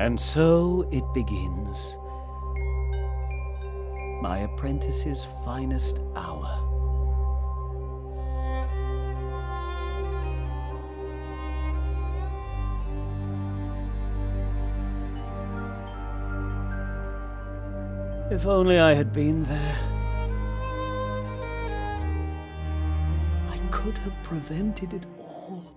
And so it begins. My apprentice's finest hour. If only I had been there. I could have prevented it all.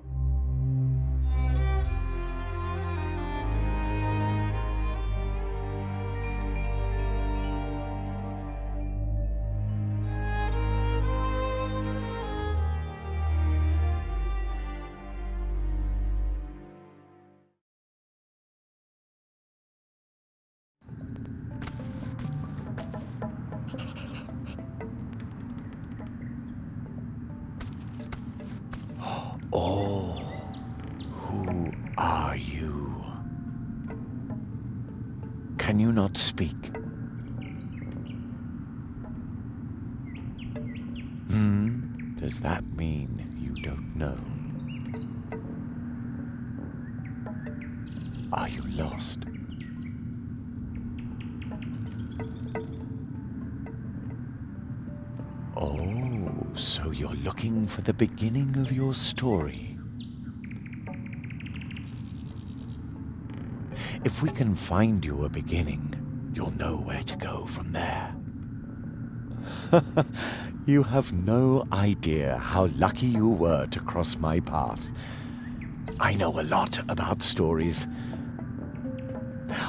Oh, who are you? Can you not speak? Does that mean you don't know? Are you lost? Oh, so you're looking for the beginning of your story. If we can find you a beginning, you'll know where to go from there. You have no idea how lucky you were to cross my path. I know a lot about stories.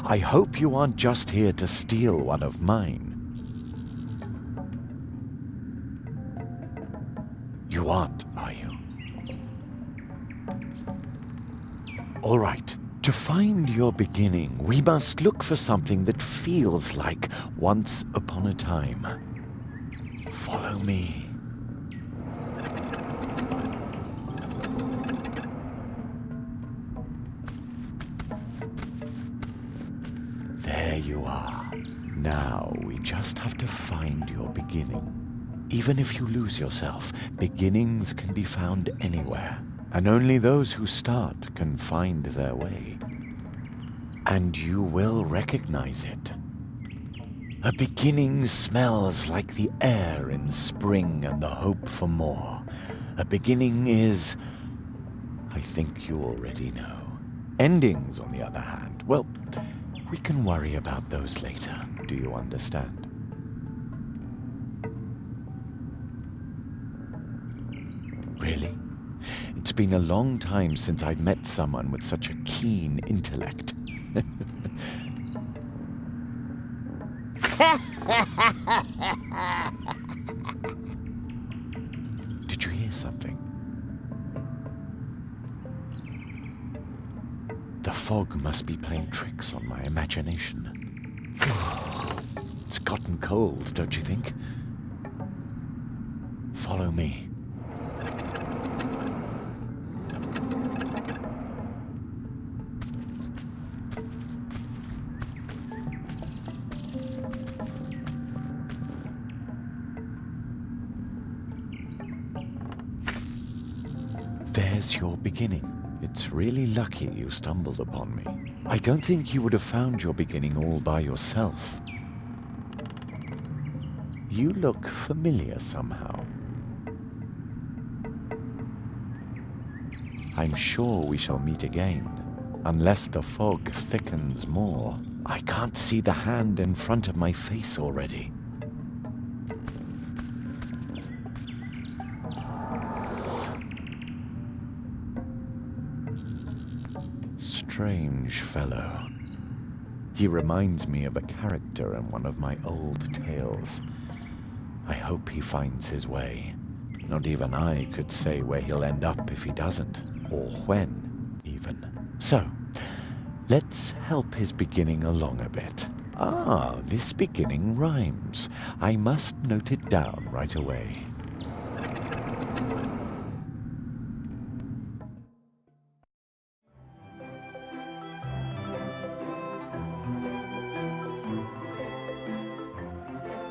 I hope you aren't just here to steal one of mine. You aren't, are you? All right. To find your beginning, we must look for something that feels like once upon a time. Follow me. There you are. Now we just have to find your beginning. Even if you lose yourself, beginnings can be found anywhere, and only those who start can find their way. And you will recognize it. A beginning smells like the air in spring and the hope for more. A beginning is, I think you already know. Endings, on the other hand, well, we can worry about those later. Do you understand? Really? It's been a long time since I'd met someone with such a keen intellect. Did you hear something? The fog must be playing tricks on my imagination. It's gotten cold, don't you think? Follow me. There's your beginning. It's really lucky you stumbled upon me. I don't think you would have found your beginning all by yourself. You look familiar somehow. I'm sure we shall meet again, unless the fog thickens more. I can't see the hand in front of my face already. Strange fellow. He reminds me of a character in one of my old tales. I hope he finds his way. Not even I could say where he'll end up if he doesn't, or when, even. So, let's help his beginning along a bit. Ah, this beginning rhymes. I must note it down right away.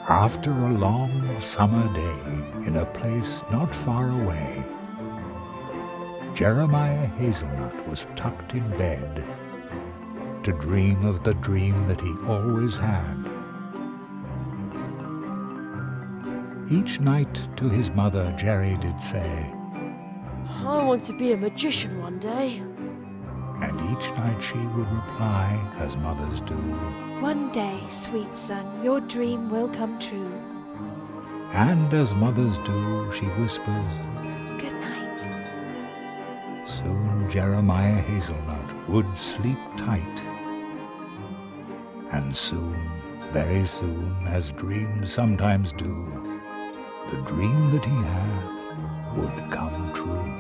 After a long summer day in a place not far away, Jeremiah Hazelnut was tucked in bed, to dream of the dream that he always had. Each night to his mother, Jerry did say, I want to be a magician one day. and each night she would reply, as mothers do, One day, sweet son, your dream will come true. and as mothers do, she whispers, Good night. soon Jeremiah Hazelnut would sleep tight. And soon, very soon, as dreams sometimes do, the dream that he had would come true.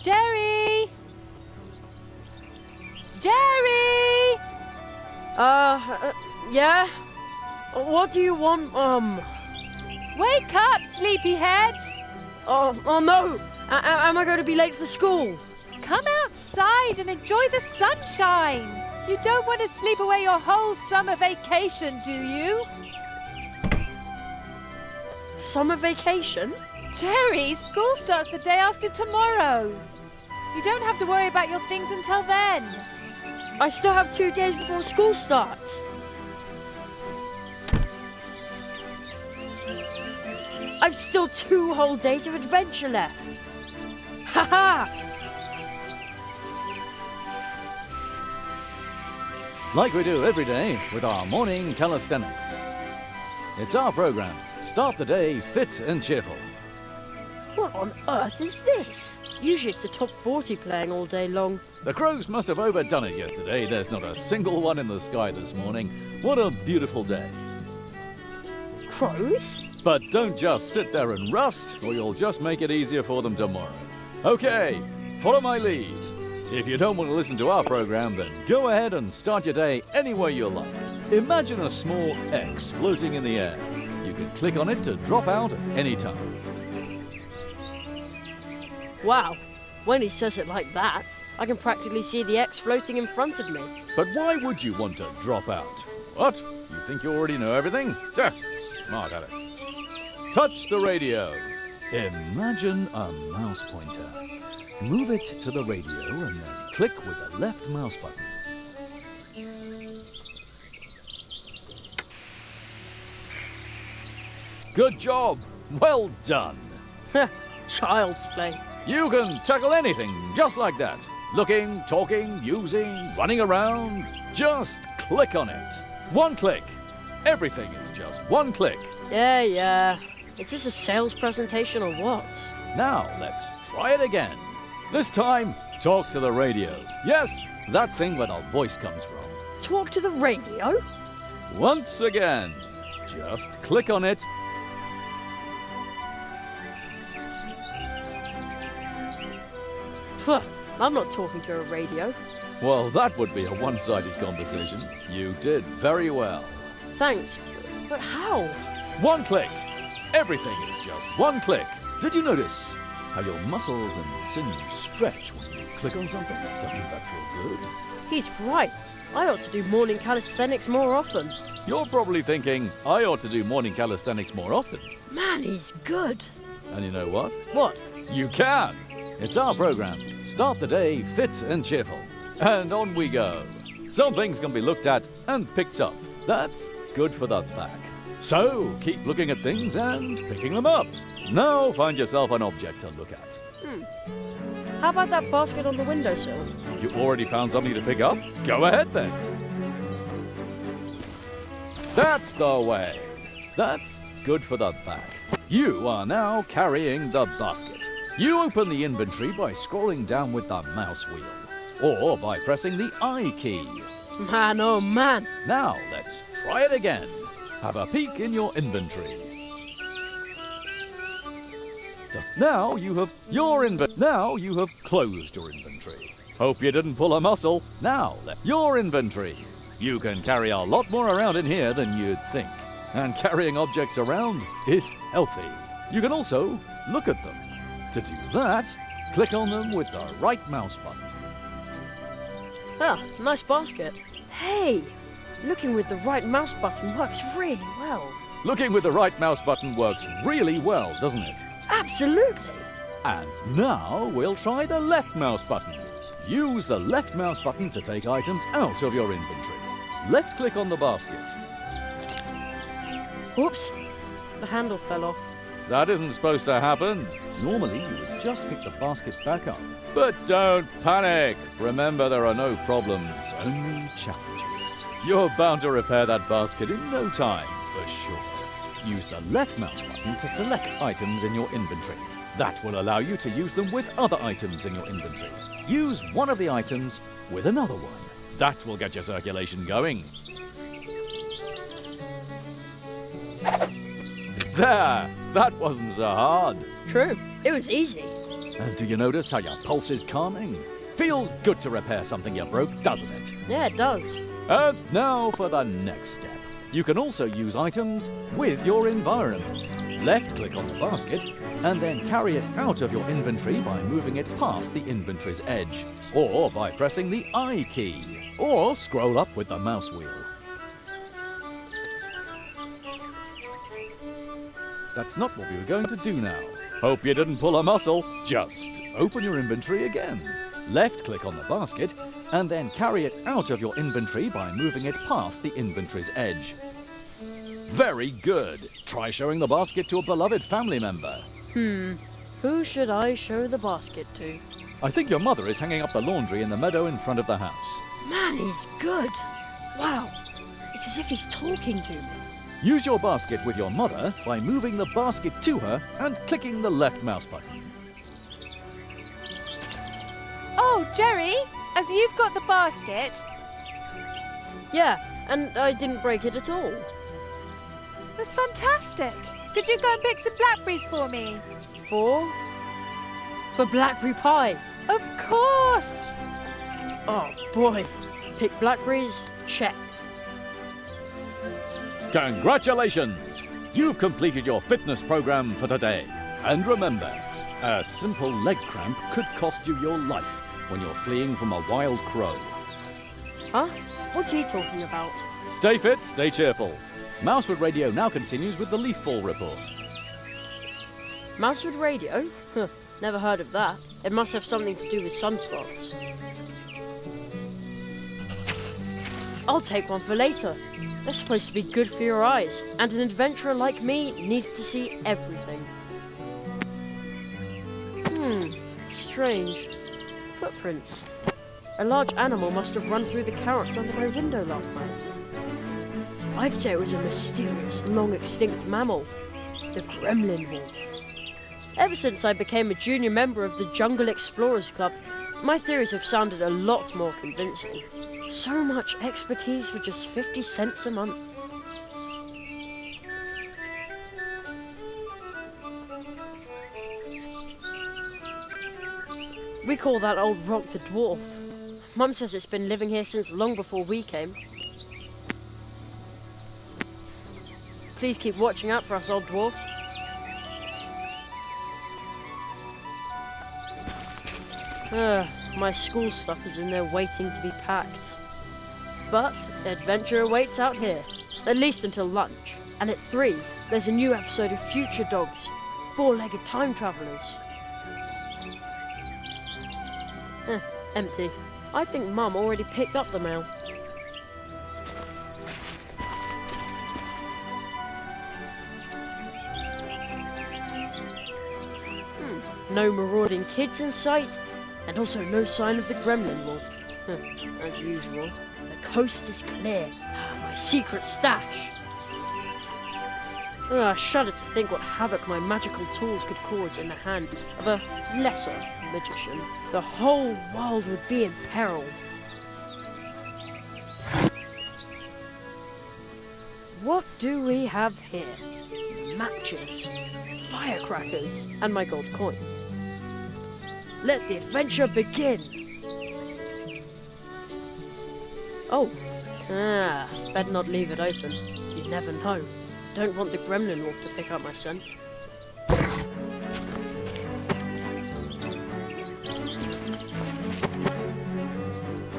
Jerry! Jerry! Yeah? What do you want, Wake up, sleepyhead! Oh no! Am I going to be late for school? Come outside and enjoy the sunshine. You don't want to sleep away your whole summer vacation, do you? Summer vacation? Jerry, school starts the day after tomorrow. You don't have to worry about your things until then. I still have 2 days before school starts. I've still 2 whole days of adventure left. Ha ha! Like we do every day with our morning calisthenics. It's our program. Start the day fit and cheerful. What on earth is this? Usually it's the top 40 playing all day long. The crows must have overdone it yesterday. There's not a single one in the sky this morning. What a beautiful day. Crows? But don't just sit there and rust, or you'll just make it easier for them tomorrow. Okay, follow my lead. If you don't want to listen to our program, then go ahead and start your day any way you like. Imagine a small X floating in the air. You can click on it to drop out at any time. Wow, when he says it like that, I can practically see the X floating in front of me. But why would you want to drop out? What? You think you already know everything? Smart at it. Touch the radio. Imagine a mouse pointer. Move it to the radio and then click with the left mouse button. Good job. Well done. Child's play. You can tackle anything just like that. Looking, talking, using, running around. Just click on it. One click. Everything is just one click. Yeah. Is this a sales presentation or what? Now let's try it again. This time, talk to the radio. Yes, that thing where the voice comes from. Talk to the radio? Once again, just click on it. Phew, I'm not talking to a radio. Well, that would be a one-sided conversation. You did very well. Thanks, but how? One click. Everything is just one click. Did you notice how your muscles and sinews stretch when you click on something? Doesn't that feel good? He's right. I ought to do morning calisthenics more often. You're probably thinking, I ought to do morning calisthenics more often. Man, he's good. And you know what? What? You can! It's our program. Start the day fit and cheerful. And on we go. Some things can be looked at and picked up. That's good for the back. So keep looking at things and picking them up. Now find yourself an object to look at. How about that basket on the windowsill? You already found something to pick up? Go ahead then. That's the way. That's good for the back. You are now carrying the basket. You open the inventory by scrolling down with the mouse wheel, or by pressing the I key. Man, oh man. Now let's try it again. have a peek in your inventory. Now you have closed your inventory. Hope you didn't pull a muscle. Now, your inventory. You can carry a lot more around in here than you'd think. And carrying objects around is healthy. You can also look at them. To do that, click on them with the right mouse button. Ah, nice basket. Hey, looking with the right mouse button works really well. Looking with the right mouse button works really well, doesn't it? Absolutely. And now we'll try the left mouse button. Use the left mouse button to take items out of your inventory. Left click on the basket. Whoops, the handle fell off. That isn't supposed to happen. Normally you would just pick the basket back up. But don't panic. Remember, there are no problems, only challenges. You're bound to repair that basket in no time, for sure. Use the left mouse button to select items in your inventory. That will allow you to use them with other items in your inventory. Use one of the items with another one. That will get your circulation going. There! That wasn't so hard. True, it was easy. And do you notice how your pulse is calming? Feels good to repair something you broke, doesn't it? Yeah, it does. And now for the next step. You can also use items with your environment. Left-click on the basket, and then carry it out of your inventory by moving it past the inventory's edge, or by pressing the I key, or scroll up with the mouse wheel. That's not what we were going to do now. Hope you didn't pull a muscle. Just open your inventory again. Left-click on the basket, and then carry it out of your inventory by moving it past the inventory's edge. Very good. Try showing the basket to a beloved family member. Who should I show the basket to? I think your mother is hanging up the laundry in the meadow in front of the house. Man, he's good. Wow, it's as if he's talking to me. Use your basket with your mother by moving the basket to her and clicking the left mouse button. Oh, Jerry, as you've got the basket, Yeah, and I didn't break it at all. that's fantastic. Could you go and pick some blackberries for me? For blackberry pie. Of course. Oh boy, pick blackberries, check. Congratulations! You've completed your fitness program for today. And remember, a simple leg cramp could cost you your life when you're fleeing from a wild crow. Huh? What's he talking about? Stay fit, stay cheerful. Mousewood Radio now continues with the leaf fall report. Mousewood Radio? Huh, never heard of that. It must have something to do with sunspots. I'll take one for later. They're supposed to be good for your eyes, and an adventurer like me needs to see everything. Strange. Footprints. A large animal must have run through the carrots under my window last night. I'd say it was a mysterious, long-extinct mammal. The gremlin wolf. Ever since I became a junior member of the Jungle Explorers Club, my theories have sounded a lot more convincing. So much expertise for just 50 cents a month. We call that old rock the dwarf. Mum says it's been living here since long before we came. Please keep watching out for us, old dwarf. My school stuff is in there waiting to be packed. But adventure awaits out here, at least until lunch. And at 3, there's a new episode of Future Dogs, 4-legged time travelers. Empty. I think Mum already picked up the mail. No marauding kids in sight, and also no sign of the gremlin wolf. As usual. The coast is clear. My secret stash. I shudder to think what havoc my magical tools could cause in the hands of a lesser magician. The whole world would be in peril. what do we have here? Matches, firecrackers, and my gold coin. Let the adventure begin! Oh. Better not leave it open. You never know. Don't want the gremlin wolf to pick up my scent.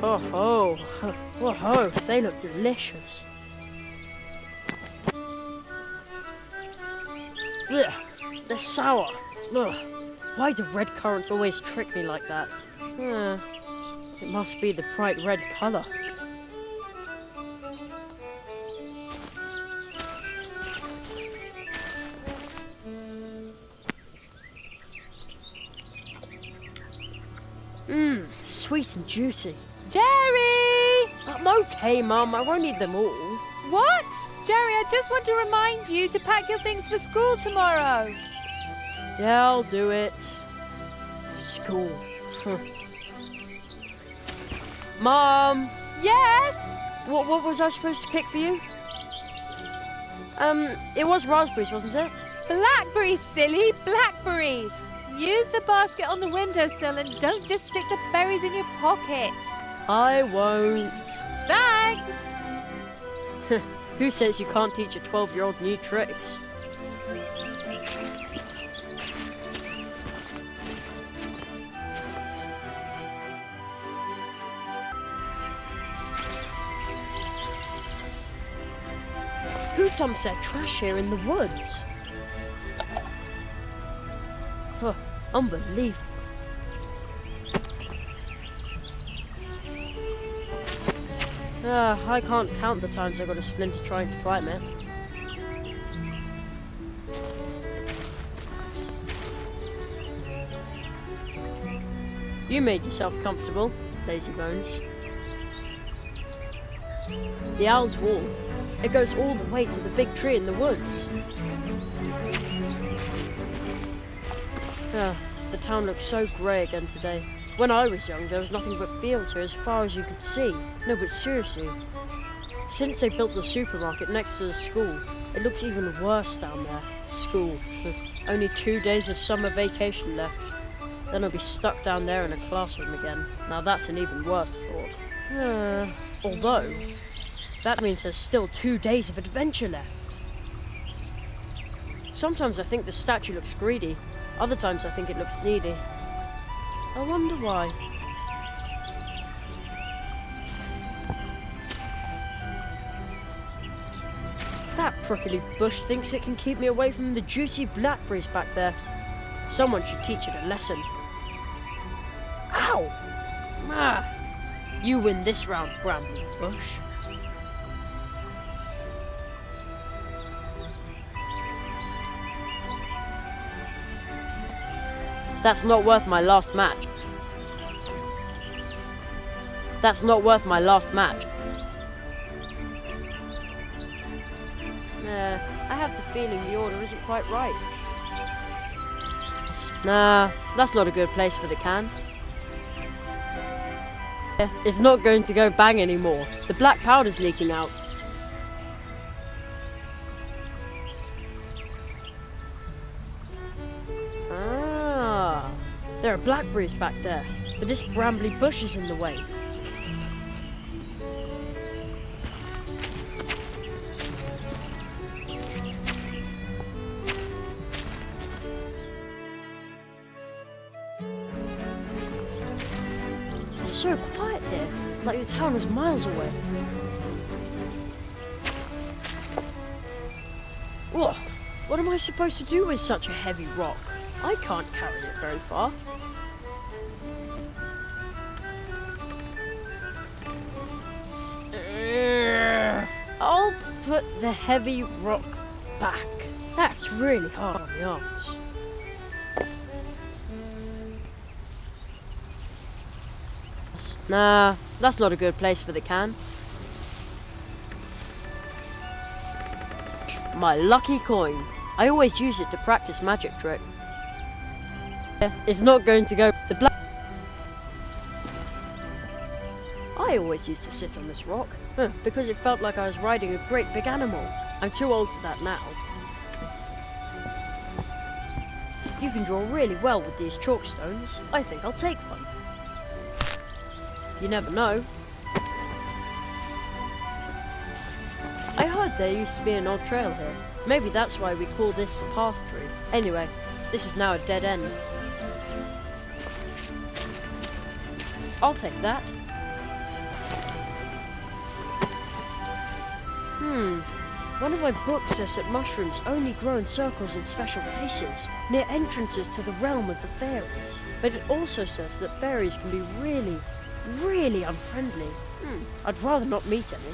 Ho ho! Ho ho! They look delicious. Blech! They're sour. Ugh. Why do red currants always trick me like that? It must be the bright red colour. Sweet and juicy. Jerry! I'm okay, Mum. I won't eat them all. What? Jerry, I just want to remind you to pack your things for school tomorrow. Yeah, I'll do it. School. Mom! Yes? What was I supposed to pick for you? It was raspberries, wasn't it? Blackberries, silly, blackberries. Use the basket on the windowsill and don't just stick the berries in your pockets. I won't. Thanks! Who says you can't teach a 12-year-old new tricks? Who dumps their trash here in the woods? Huh, unbelievable. I can't count the times I got a splinter trying to climb it. You made yourself comfortable, lazy bones. The owl's wall. It goes all the way to the big tree in the woods. The town looks so grey again today. When I was young, there was nothing but fields here as far as you could see. No, but seriously. Since they built the supermarket next to the school, it looks even worse down there. School. Only 2 days of summer vacation left. Then I'll be stuck down there in a classroom again. Now that's an even worse thought. Although, that means there's still 2 days of adventure left. Sometimes I think the statue looks greedy. Other times I think it looks needy. I wonder why. That prickly bush thinks it can keep me away from the juicy blackberries back there. Someone should teach it a lesson. Ow! You win this round, Bramble Bush. That's not worth my last match. That's not worth my last match. I have the feeling the order isn't quite right. Nah, that's not a good place for the can. It's not going to go bang anymore. The black powder's leaking out. There are blackberries back there, but this brambly bush is in the way. It's so quiet here, like the town was miles away. Ugh, what am I supposed to do with such a heavy rock? I can't carry it very far. I'll put the heavy rock back. That's really hard on the arms. Nah, that's not a good place for the can. My lucky coin. I always use it to practice magic trick. It's not going to go. The black. I I always used to sit on this rock, because it felt like I was riding a great big animal. I'm too old for that now. You can draw really well with these chalk stones. I think I'll take one. You never know. I heard there used to be an odd trail here. Maybe that's why we call this a path tree. Anyway, this is now a dead end. I'll take that. One of my books says that mushrooms only grow in circles in special places, near entrances to the realm of the fairies. But it also says that fairies can be really, really unfriendly. I'd rather not meet any.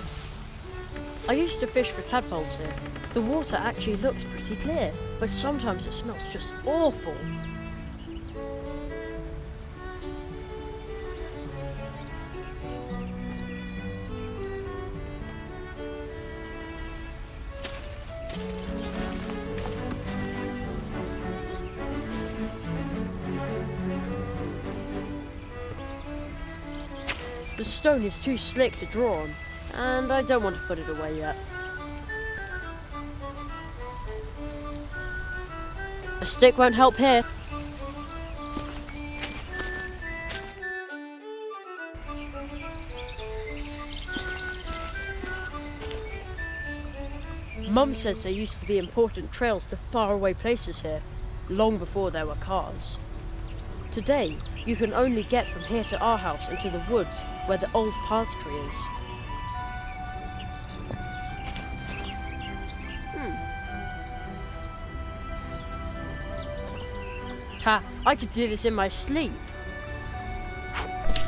I used to fish for tadpoles here. The water actually looks pretty clear, but sometimes it smells just awful. The stone is too slick to draw on, and I don't want to put it away yet. A stick won't help here. Mum says there used to be important trails to faraway places here, long before there were cars. Today, you can only get from here to our house into the woods where the old path tree is. Ha! I could do this in my sleep.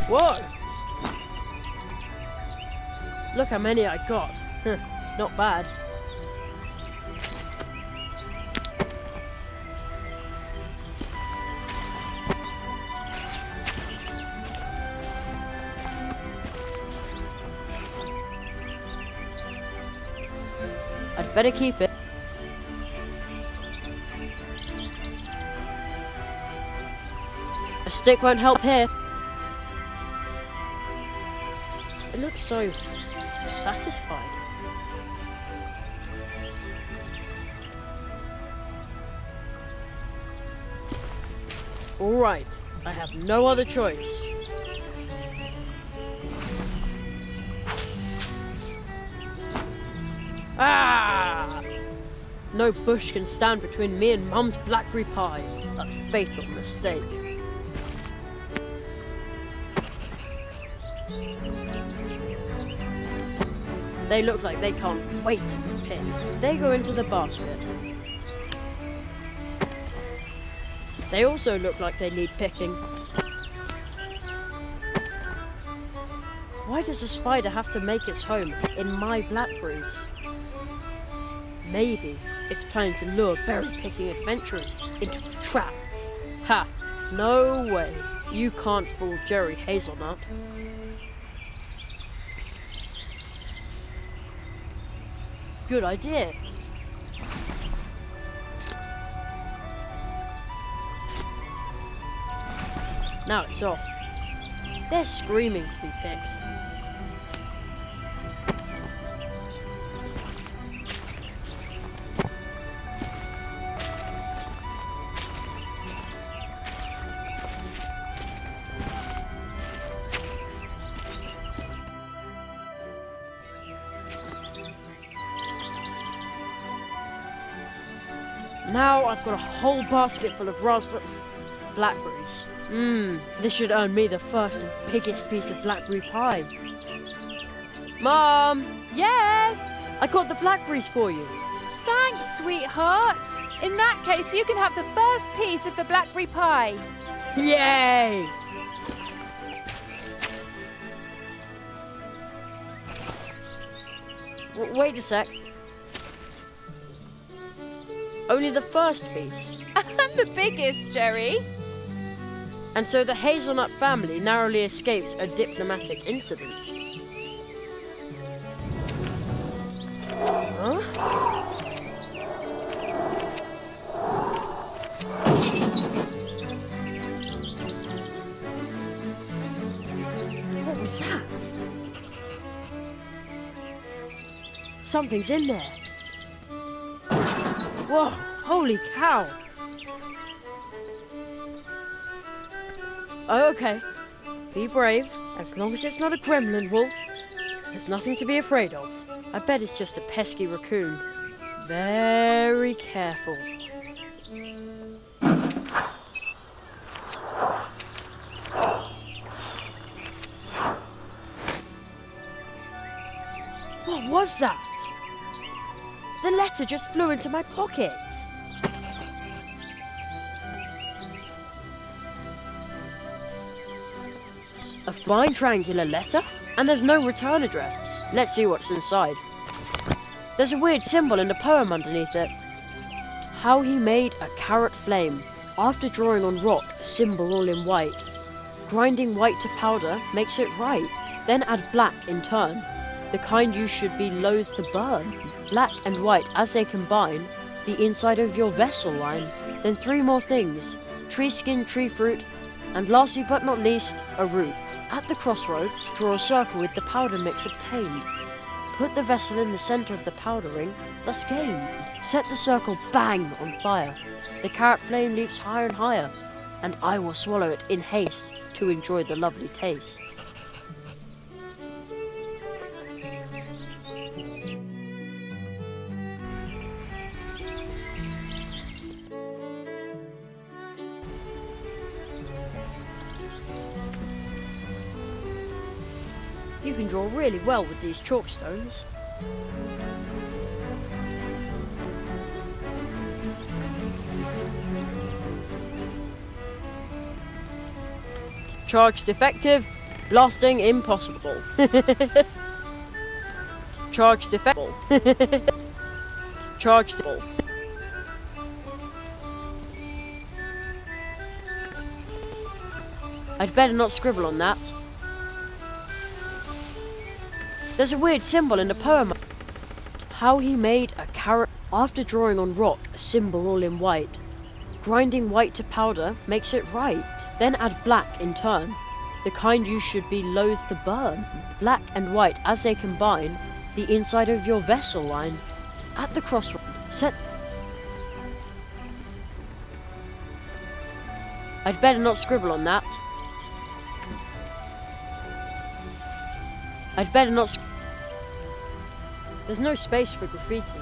Whoa! Look how many I got. Not bad. I'd better keep it. A stick won't help here. It looks so satisfied. All right, I have no other choice. Ah! No bush can stand between me and Mum's blackberry pie. A fatal mistake. They look like they can't wait to be picked. They go into the basket. They also look like they need picking. Why does a spider have to make its home in my blackberries? Maybe it's planning to lure berry-picking adventurers into a trap. Ha! No way. You can't fool Jerry Hazelnut. Good idea. Now it's off. They're screaming to be picked. Now I've got a whole basket full of blackberries. This should earn me the first and biggest piece of blackberry pie. Mom! Yes? I got the blackberries for you. Thanks, sweetheart. In that case, you can have the first piece of the blackberry pie. Yay! Wait a sec. Only the first piece. And the biggest, Jerry. And so the Hazelnut family narrowly escapes a diplomatic incident. Huh? What was that? something's in there. Whoa, holy cow. Oh, okay. Be brave. As long as it's not a gremlin wolf, there's nothing to be afraid of. I bet it's just a pesky raccoon. Very careful. What was that? The letter just flew into my pocket. A fine triangular letter? And there's no return address. Let's see what's inside. There's a weird symbol in the poem underneath it. How he made a carrot flame. After drawing on rock a symbol all in white. Grinding white to powder makes it right. Then add black in turn. The kind you should be loath to burn. Black and white as they combine, the inside of your vessel line. Then 3 more things. Tree skin, tree fruit, and lastly but not least, a root. At the crossroads, draw a circle with the powder mix obtained. Put the vessel in the center of the powdering, thus gained. Set the circle bang on fire. The carrot flame leaps higher and higher, and I will swallow it in haste to enjoy the lovely taste. You can draw really well with these chalk stones. Charge defective, blasting impossible. Charge defective. Charge defective. I'd better not scribble on that. There's a weird symbol in the poem. How he made a carrot after drawing on rock a symbol all in white. Grinding white to powder makes it right. Then add black in turn. The kind you should be loath to burn. Black and white as they combine, the inside of your vessel line. At the crossroads, set... I'd better not scribble on that. I'd better not... There's no space for graffiti.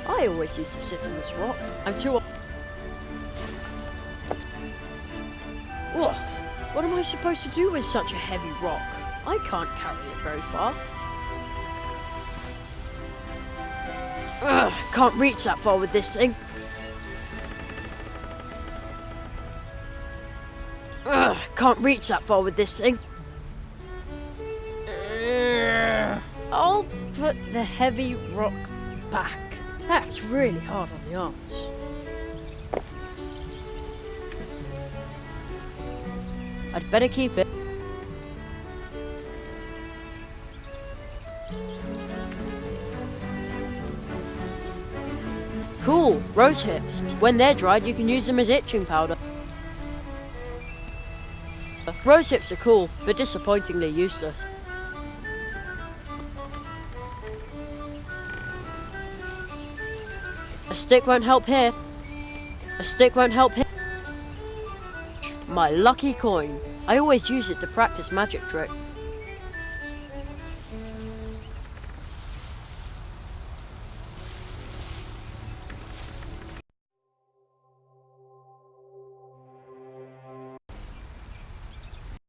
I always used to sit on this rock. I'm too... Ugh, what am I supposed to do with such a heavy rock? I can't carry it very far. Ugh, can't reach that far with this thing. Ugh, can't reach that far with this thing. I'll put the heavy rock back. That's really hard on the arms. I'd better keep it. Cool, rose hips. When they're dried, you can use them as itching powder. Rose hips are cool, but disappointingly useless. A stick won't help here. A stick won't help here. My lucky coin. I always use it to practice magic trick.